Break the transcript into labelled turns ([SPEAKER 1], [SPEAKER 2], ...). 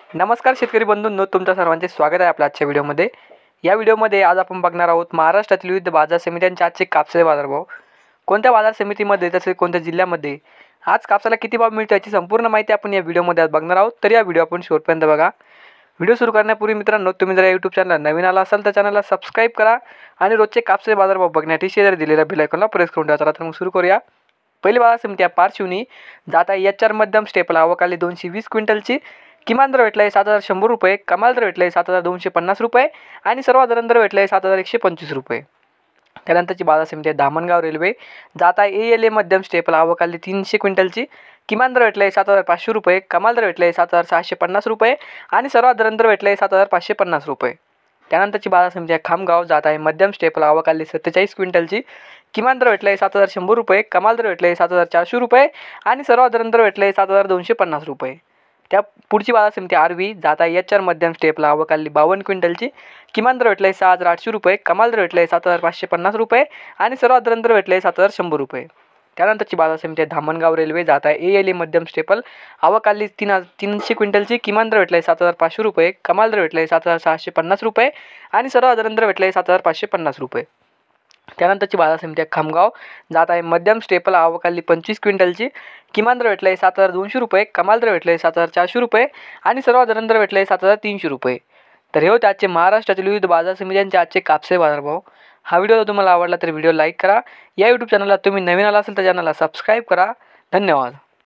[SPEAKER 1] नमस्कार शेतकरी बंधूंनो, तुमच्या सर्वांचे स्वागत आहे आपल्या आजच्या व्हिडिओमध्ये। या व्हिडिओमध्ये आज आपण बघणार आहोत महाराष्ट्रातील विविध बाजार समित्यांचे आजचे कापसाचे बाजारभाव, कोणत्या बाजार समितीमध्ये तसेच कोणत्या जिल्ह्यामध्ये आज कापसाला किती भाव मिळतो याची संपूर्ण माहिती आपण या व्हिडिओमध्ये आज बघणार आहोत। तर या व्हिडिओ आपण शेवटपर्यंत बघा। व्हिडिओ सुरू करण्यापूर्वी मित्रांनो, तुम्ही जर यूट्यूब चॅनलला नवीन आला असाल तर चॅनलला सबस्क्राईब करा आणि रोजचे कापसाचे बाजारभाव बघण्यासाठी शेजारी दिलेल्या बेल आयकॉनला प्रेस करून द्या। तर मग सुरू करूया। पहिली बाजार समिती आहे पारशिवनी। जात आहे HR मध्यम स्टेपल, आवक आली 220 क्विंटलची। किमान दर भेटला आहे 7,100 रुपये, कमाल दर भेटला आहे 7,250 रुपये आणि सर्वसाधारण दर भेटला आहे 7,125 रुपये। त्यानंतरची बाजार समिती आहे धामणगाव रेल्वे। जात आहे ALA मध्यम स्टेपल, आवक आली 300 क्विंटलची। किमान दर भेटला आहे 7,500 रुपये, कमाल दर भेटला आहे 7,650 रुपये आणि सर्वसाधारण दर भेटला आहे 7,550 रुपये। त्यानंतरची बाजार समिती आहे खामगाव। जात आहे मध्यम स्टेपल, आवक आली 47 क्विंटलची। किमान दर भेटला आहे 7,100 रुपये, कमाल दर भेटला आहे 7,400 रुपये आणि सर्वसाधारण दर भेटला आहे 7,250 रुपये। त्या पुढची बाजार समिती RV। जात आहे HR मध्यम स्टेपला, आवक आली 52 क्विंटलची। किमान दर भेटला आहे 6,800 रुपये, कमाल दर भेटला आहे 7,550 रुपये आणि सर्वसाधारण दर भेटला आहे 7,100 रुपये। त्यानंतरची बाजार समिती आहे धामणगाव रेल्वे। जात आहे ALA मध्यम स्टेपल, आवक आली 300 क्विंटलची। किमान दर भेटला आहे 7,500 रुपये, कमाल दर भेटला आहे 7,650 रुपये आणि सर्वसाधारण दर भेटला आहे 7,550 रुपये। त्यानंतरची बाजार समिती आहे खामगाव। जात आहे मध्यम स्टेपल, आवक आली 25 क्विंटलची। किमान दर भेटला आहे 7,200 रुपये, कमाल दर भेटला आहे 7,400 रुपये आणि सर्वसाधारण दर भेटला आहे 7,300 रुपये। तर हे होते आजचे महाराष्ट्रातील विविध बाजार समित्यांचे आजचे कापसाचे बाजारभाव। हा व्हिडिओ जर तुम्हाला आवडला तर व्हिडिओ लाईक करा। या यूट्यूब चॅनलला तुम्ही नवीन आला असेल तर चॅनलला सबस्क्राईब करा। धन्यवाद।